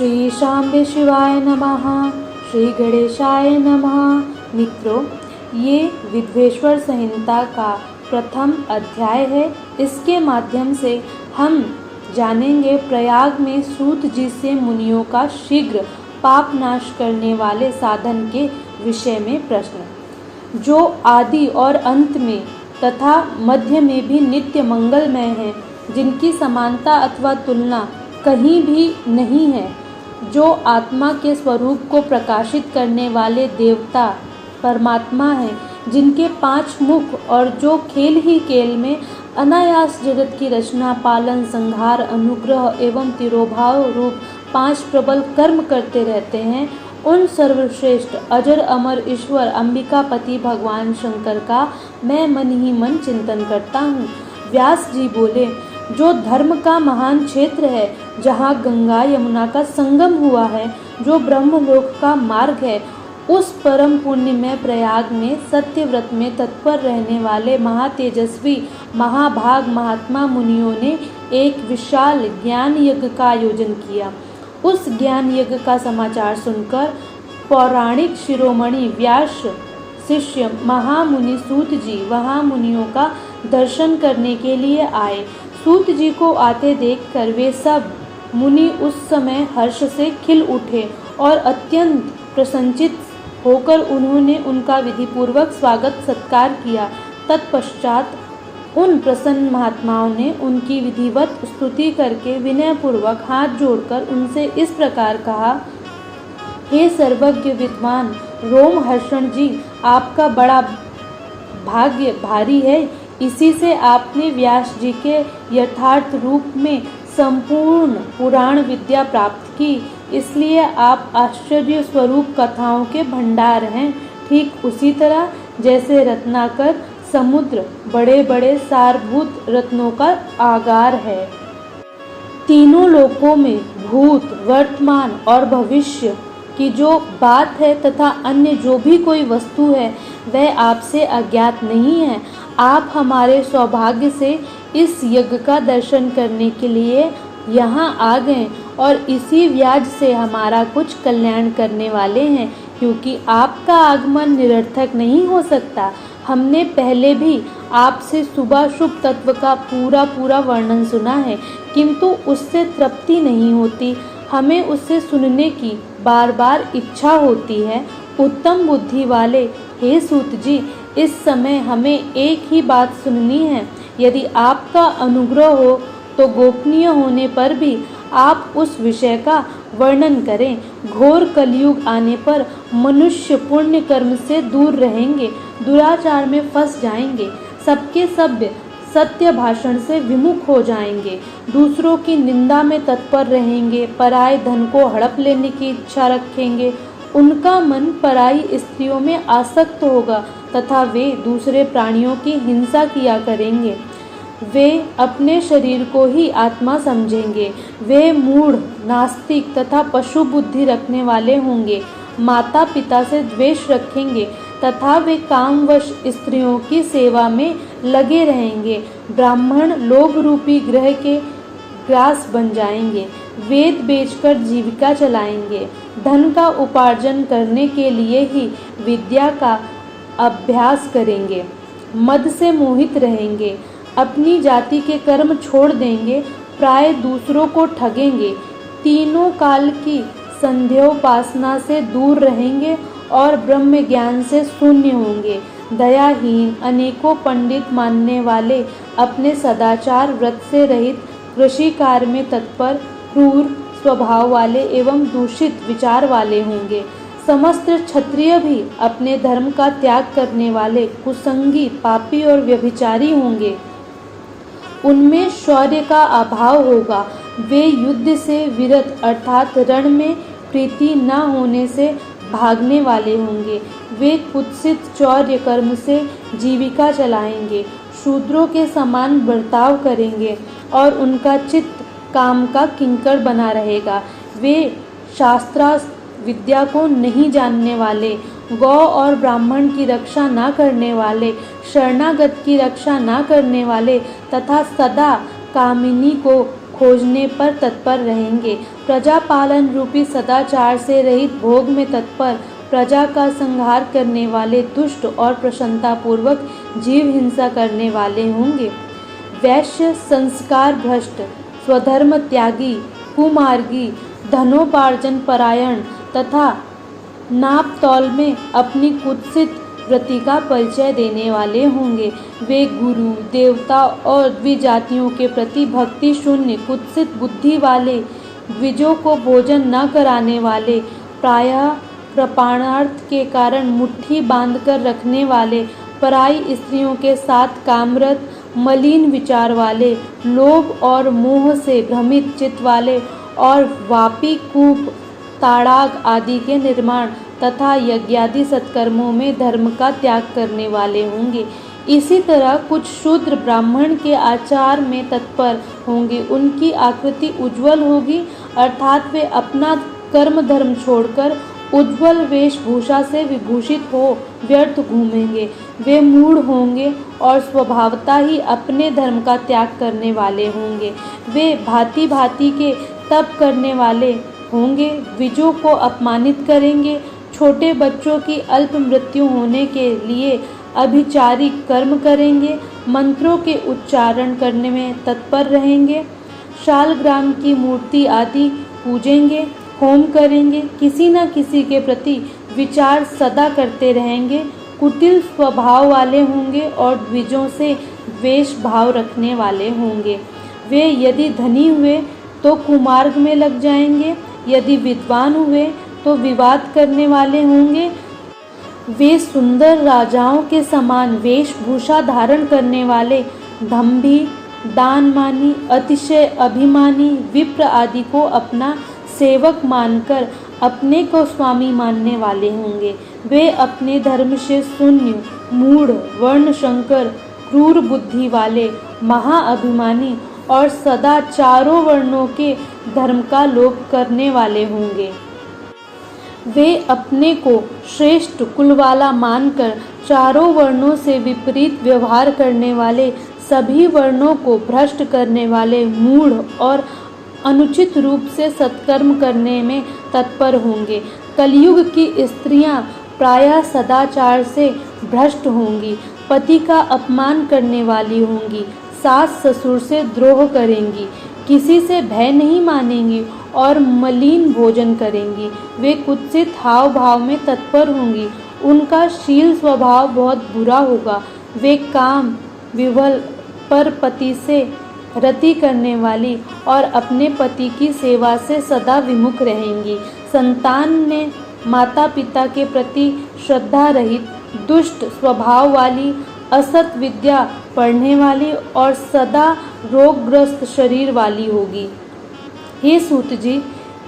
श्री शांबे शिवाय नमः। श्री गणेशाय नमः। मित्रों, ये विद्वेश्वर संहिता का प्रथम अध्याय है। इसके माध्यम से हम जानेंगे प्रयाग में सूत जी से मुनियों का शीघ्र पाप नाश करने वाले साधन के विषय में प्रश्न, जो आदि और अंत में तथा मध्य में भी नित्य मंगलमय है, जिनकी समानता अथवा तुलना कहीं भी नहीं है, जो आत्मा के स्वरूप को प्रकाशित करने वाले देवता परमात्मा हैं, जिनके 5 मुख और जो खेल ही खेल में अनायास जगत की रचना, पालन, संहार, अनुग्रह एवं तिरोभाव रूप 5 प्रबल कर्म करते रहते हैं, उन सर्वश्रेष्ठ अजर अमर ईश्वर अंबिकापति भगवान शंकर का मैं मन ही मन चिंतन करता हूँ। व्यास जी बोले, जो धर्म का महान क्षेत्र है, जहाँ गंगा यमुना का संगम हुआ है, जो ब्रह्मलोक का मार्ग है, उस परम पुण्य में प्रयाग में सत्यव्रत में तत्पर रहने वाले महातेजस्वी महाभाग महात्मा मुनियों ने एक विशाल ज्ञान यज्ञ का आयोजन किया। उस ज्ञान यज्ञ का समाचार सुनकर पौराणिक शिरोमणि व्यास शिष्य महामुनि सूत जी वहाँ मुनियों का दर्शन करने के लिए आए। सूत जी को आते देखकर वे सब मुनि उस समय हर्ष से खिल उठे और अत्यंत प्रसन्नचित होकर उन्होंने उनका विधिपूर्वक स्वागत सत्कार किया। तत्पश्चात उन प्रसन्न महात्माओं ने उनकी विधिवत स्तुति करके विनयपूर्वक हाथ जोड़कर उनसे इस प्रकार कहा, हे सर्वज्ञ विद्वान रोमहर्षण जी, आपका बड़ा भाग्य भारी है। इसी से आपने व्यास जी के यथार्थ रूप में संपूर्ण पुराण विद्या प्राप्त की, इसलिए आप आश्चर्य स्वरूप कथाओं के भंडार हैं। ठीक उसी तरह जैसे रत्नाकर समुद्र बड़े बड़े सारभूत रत्नों का आगार है। तीनों लोकों में भूत, वर्तमान और भविष्य की जो बात है तथा अन्य जो भी कोई वस्तु है, वह आपसे अज्ञात नहीं है। आप हमारे सौभाग्य से इस यज्ञ का दर्शन करने के लिए यहाँ आ गए और इसी व्याज से हमारा कुछ कल्याण करने वाले हैं, क्योंकि आपका आगमन निरर्थक नहीं हो सकता। हमने पहले भी आपसे शुभाशुभ तत्व का पूरा वर्णन सुना है, किंतु उससे तृप्ति नहीं होती। हमें उससे सुनने की बार बार इच्छा होती है। उत्तम बुद्धि वाले हे सूत जी, इस समय हमें एक ही बात सुननी है। यदि आपका अनुग्रह हो तो गोपनीय होने पर भी आप उस विषय का वर्णन करें। घोर कलयुग आने पर मनुष्य पुण्य कर्म से दूर रहेंगे, दुराचार में फंस जाएंगे, सबके सब सत्य भाषण से विमुख हो जाएंगे, दूसरों की निंदा में तत्पर रहेंगे, पराये धन को हड़प लेने की इच्छा रखेंगे, उनका मन पराई स्त्रियों में आसक्त होगा तथा वे दूसरे प्राणियों की हिंसा किया करेंगे। वे अपने शरीर को ही आत्मा समझेंगे। वे मूढ़, नास्तिक तथा पशु बुद्धि रखने वाले होंगे। माता पिता से द्वेष रखेंगे तथा वे कामवश स्त्रियों की सेवा में लगे रहेंगे। ब्राह्मण लोभ रूपी ग्रह के ग्रास बन जाएंगे। वेद बेचकर जीविका चलाएंगे। धन का उपार्जन करने के लिए ही विद्या का अभ्यास करेंगे। मद से मोहित रहेंगे। अपनी जाति के कर्म छोड़ देंगे। प्राय दूसरों को ठगेंगे। तीनों काल की संध्योपासना से दूर रहेंगे और ब्रह्म ज्ञान से शून्य होंगे। दयाहीन, अनेकों पंडित मानने वाले, अपने सदाचार व्रत से रहित, कृषि कार्य में तत्पर, क्रूर स्वभाव वाले एवं दूषित विचार वाले होंगे। समस्त क्षत्रिय भी अपने धर्म का त्याग करने वाले, कुसंगी, पापी और व्यभिचारी होंगे। उनमें शौर्य का अभाव होगा। वे युद्ध से विरत अर्थात रण में प्रीति न होने से भागने वाले होंगे। वे कुत्सित चौर्य कर्म से जीविका चलाएंगे। शूद्रों के समान बर्ताव करेंगे और उनका चित्त काम का किंकर बना रहेगा। वे शास्त्रार्थ विद्या को नहीं जानने वाले, गौ और ब्राह्मण की रक्षा न करने वाले, शरणागत की रक्षा न करने वाले तथा सदा कामिनी को खोजने पर तत्पर रहेंगे। प्रजा पालन रूपी सदाचार से रहित भोग में तत्पर, प्रजा का संहार करने वाले दुष्ट और प्रसन्नतापूर्वक जीव हिंसा करने वाले होंगे। वैश्य संस्कार भ्रष्ट, स्वधर्म त्यागी, कुमार्गी, धनोपार्जन परायण तथा नाप तौल में अपनी कुत्सित वृत्ति का परिचय देने वाले होंगे। वे गुरु, देवता और द्विजातियों के प्रति भक्ति शून्य, कुत्सित बुद्धि वाले, द्विजों को भोजन न कराने वाले, प्रायः कृपाणार्थ के कारण मुट्ठी बांधकर रखने वाले, पराई स्त्रियों के साथ कामरत, मलिन विचार वाले, लोभ और मोह से भ्रमित चित्त वाले और वापी, कूप, ताड़ाग आदि के निर्माण तथा यज्ञादि सत्कर्मों में धर्म का त्याग करने वाले होंगे। इसी तरह कुछ शूद्र ब्राह्मण के आचार में तत्पर होंगे। उनकी आकृति उज्ज्वल होगी, अर्थात वे अपना कर्म धर्म छोड़कर उज्ज्वल वेशभूषा से विभूषित हो व्यर्थ घूमेंगे। वे मूढ़ होंगे और स्वभावतः ही अपने धर्म का त्याग करने वाले होंगे। वे भांति भांति के तप करने वाले होंगे, द्विजों को अपमानित करेंगे, छोटे बच्चों की अल्प मृत्यु होने के लिए अभिचारिक कर्म करेंगे, मंत्रों के उच्चारण करने में तत्पर रहेंगे, शालग्राम की मूर्ति आदि पूजेंगे, होम करेंगे, किसी न किसी के प्रति विचार सदा करते रहेंगे, कुटिल स्वभाव वाले होंगे और द्विजों से द्वेष भाव रखने वाले होंगे। वे यदि धनी हुए तो कुमार्ग में लग जाएंगे, यदि विद्वान हुए तो विवाद करने वाले होंगे। वे सुंदर राजाओं के समान वेशभूषा धारण करने वाले, दंभी, दानमानी, अतिशय अभिमानी, विप्र आदि को अपना सेवक मानकर अपने को स्वामी मानने वाले होंगे। वे अपने धर्म से शून्य, मूढ़, वर्णशंकर, क्रूर बुद्धि वाले, महाअभिमानी और सदा चारों वर्णों के धर्म का लोप करने वाले होंगे। वे अपने को श्रेष्ठ कुल वाला मानकर चारों वर्णों से विपरीत व्यवहार करने वाले, सभी वर्णों को भ्रष्ट करने वाले, मूढ़ और अनुचित रूप से सत्कर्म करने में तत्पर होंगे। कलयुग की स्त्रियां प्रायः सदाचार से भ्रष्ट होंगी, पति का अपमान करने वाली होंगी, सास ससुर से द्रोह करेंगी, किसी से भय नहीं मानेंगी और मलिन भोजन करेंगी। वे कुत्सित हाव भाव में तत्पर होंगी, उनका शील स्वभाव बहुत बुरा होगा। वे काम विवल, पर पति से रति करने वाली और अपने पति की सेवा से सदा विमुख रहेंगी। संतान में माता पिता के प्रति श्रद्धा रहित, दुष्ट स्वभाव वाली, असत विद्या पढ़ने वाली और सदा रोगग्रस्त शरीर वाली होगी। हे सूत जी,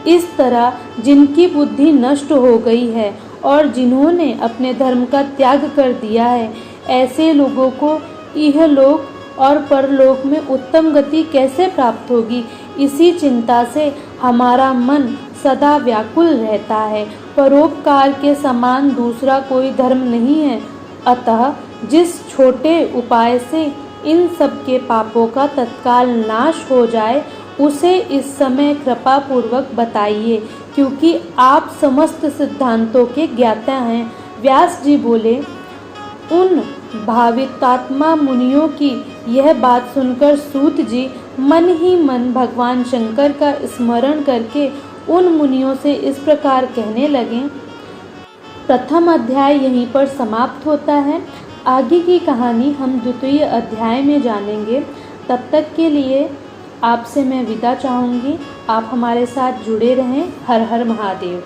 इस तरह जिनकी बुद्धि नष्ट हो गई है और जिन्होंने अपने धर्म का त्याग कर दिया है, ऐसे लोगों को इहलोक और परलोक में उत्तम गति कैसे प्राप्त होगी? इसी चिंता से हमारा मन सदा व्याकुल रहता है। परोपकार के समान दूसरा कोई धर्म नहीं है। अतः जिस छोटे उपाय से इन सब के पापों का तत्काल नाश हो जाए, उसे इस समय कृपा पूर्वक बताइए, क्योंकि आप समस्त सिद्धांतों के ज्ञाता हैं। व्यास जी बोले, उन भावितात्मा मुनियों की यह बात सुनकर सूत जी मन ही मन भगवान शंकर का स्मरण करके उन मुनियों से इस प्रकार कहने लगे। प्रथम अध्याय यहीं पर समाप्त होता है। आगे की कहानी हम द्वितीय अध्याय में जानेंगे। तब तक के लिए आपसे मैं विदा चाहूँगी। आप हमारे साथ जुड़े रहें। हर हर महादेव।